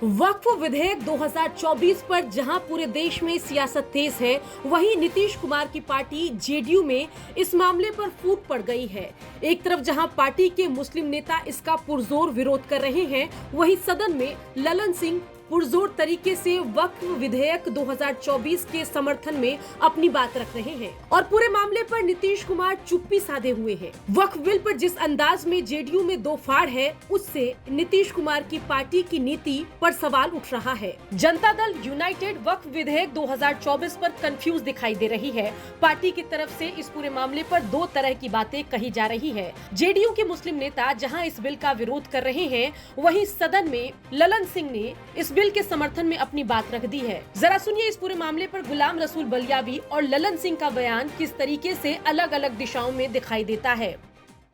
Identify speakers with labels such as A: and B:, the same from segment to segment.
A: वक्फ विधेयक 2024 पर जहां पूरे देश में सियासत तेज है, वहीं नीतीश कुमार की पार्टी जेडीयू में इस मामले पर फूट पड़ गई है। एक तरफ जहां पार्टी के मुस्लिम नेता इसका पुरजोर विरोध कर रहे हैं, वहीं सदन में ललन सिंह पुरजोर तरीके से वक्फ विधेयक 2024 के समर्थन में अपनी बात रख रहे हैं और पूरे मामले पर नीतीश कुमार चुप्पी साधे हुए हैं। वक्फ बिल पर जिस अंदाज में जेडीयू में दो फाड़ है, उससे नीतीश कुमार की पार्टी की नीति पर सवाल उठ रहा है। जनता दल यूनाइटेड वक्फ विधेयक 2024 पर कंफ्यूज दिखाई दे रही है। पार्टी की तरफ से इस पूरे मामले पर दो तरह की बातें कही जा रही है। जेडीयू के मुस्लिम नेता जहां इस बिल का विरोध कर रहे हैं, वहीं सदन में ललन सिंह ने इस बिल के समर्थन में अपनी बात रख दी है। जरा सुनिए इस पूरे मामले पर गुलाम रसूल बलियावी और ललन सिंह का बयान किस तरीके से अलग अलग दिशाओं में दिखाई देता है।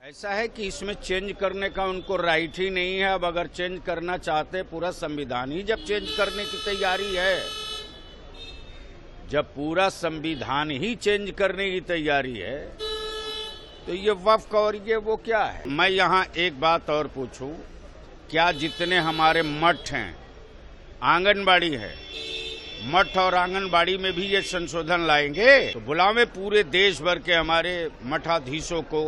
B: ऐसा है कि इसमें चेंज करने का उनको राइट ही नहीं है। अब अगर चेंज करना चाहते, पूरा संविधान ही जब चेंज करने की तैयारी है, जब पूरा संविधान ही चेंज करने की तैयारी है, तो ये वक्फ और ये वो क्या है। मैं यहाँ एक बात और पूछूं, क्या जितने हमारे मठ हैं, आंगनबाड़ी है, मठ और आंगनबाड़ी में भी ये संशोधन लाएंगे? तो बुलावे पूरे देश भर के हमारे मठाधीशों को,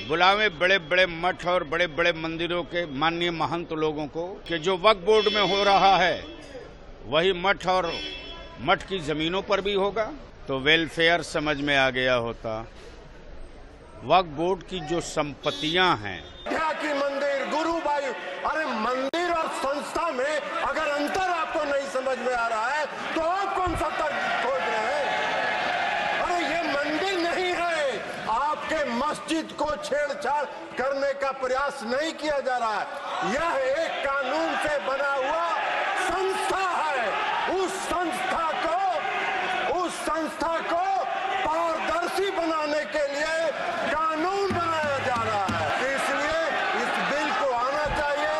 B: बुलावे बड़े बड़े मठ और बड़े बड़े मंदिरों के माननीय महंत लोगों को, कि जो वक्फ बोर्ड में हो रहा है वही मठ और मठ की जमीनों पर भी होगा, तो वेलफेयर समझ में आ गया होता। वक्फ बोर्ड की जो संपत्तियां हैं,
C: की मंदिर, गुरुबाई, अरे मंदिर और संस्था में अगर अंतर आपको नहीं समझ में आ रहा है, तो आप कौन सा तर्क खोज रहे हैं? अरे ये मंदिर नहीं है। आपके मस्जिद को छेड़छाड़ करने का प्रयास नहीं किया जा रहा है। यह एक कानून से बना हुआ संस्था है। उस संस्था को पारदर्शी बनाने के लिए कानून बनाया जा रहा है। इसलिए इस बिल को आना चाहिए,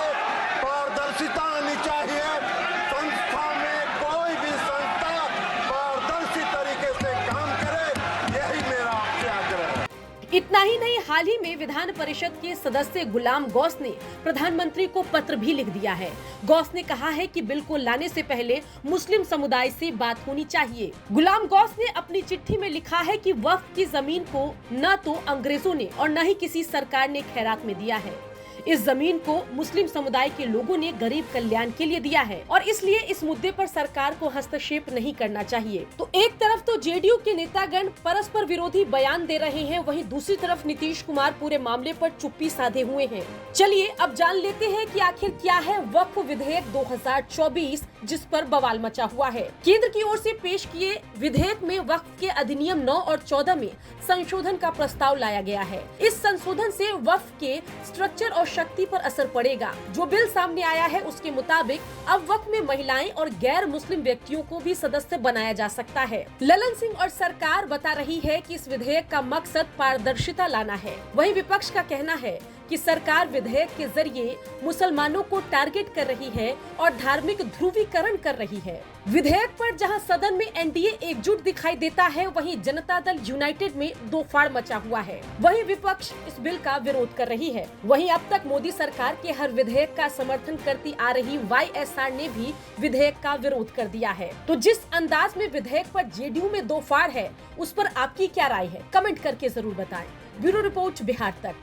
C: पारदर्शिता आनी चाहिए। संस्था में कोई भी संस्था पारदर्शी तरीके से काम करे, यही मेरा आपसे आग्रह है।
A: इतना ही नहीं, हाल ही में विधान परिषद के सदस्य गुलाम गौस ने प्रधानमंत्री को पत्र भी लिख दिया है। गौस ने कहा है कि बिल को लाने से पहले मुस्लिम समुदाय से बात होनी चाहिए। गुलाम गौस ने अपनी चिट्ठी में लिखा है कि वक्फ की जमीन को न तो अंग्रेजों ने और न ही किसी सरकार ने खैरात में दिया है। इस जमीन को मुस्लिम समुदाय के लोगों ने गरीब कल्याण के लिए दिया है और इसलिए इस मुद्दे पर सरकार को हस्तक्षेप नहीं करना चाहिए। तो एक तरफ तो जेडीयू के नेतागण परस्पर विरोधी बयान दे रहे हैं, वहीं दूसरी तरफ नीतीश कुमार पूरे मामले पर चुप्पी साधे हुए हैं। चलिए अब जान लेते हैं कि आखिर क्या है वक्फ विधेयक 2024, जिस पर बवाल मचा हुआ है। केंद्र की ओर से पेश किए विधेयक में वक्फ के अधिनियम 9 और 14 में संशोधन का प्रस्ताव लाया गया है। इस संशोधन से वक्फ के स्ट्रक्चर और शक्ति पर असर पड़ेगा। जो बिल सामने आया है उसके मुताबिक अब वक्फ में महिलाएं और गैर मुस्लिम व्यक्तियों को भी सदस्य बनाया जा सकता है। ललन सिंह और सरकार बता रही है कि इस विधेयक का मकसद पारदर्शिता लाना है। वहीं विपक्ष का कहना है कि सरकार विधेयक के जरिए मुसलमानों को टारगेट कर रही है और धार्मिक ध्रुवीकरण कर रही है। विधेयक पर जहां सदन में एनडीए एकजुट दिखाई देता है, वहीं जनता दल यूनाइटेड में दो फाड़ मचा हुआ है। वहीं विपक्ष इस बिल का विरोध कर रही है। वहीं अब तक मोदी सरकार के हर विधेयक का समर्थन करती आ रही वाईएसआर ने भी विधेयक का विरोध कर दिया है। तो जिस अंदाज में विधेयक पर जेडीयू में दो फाड़ है, उस पर आपकी क्या राय है? कमेंट करके जरूर बताएं। ब्यूरो रिपोर्ट, बिहार तक।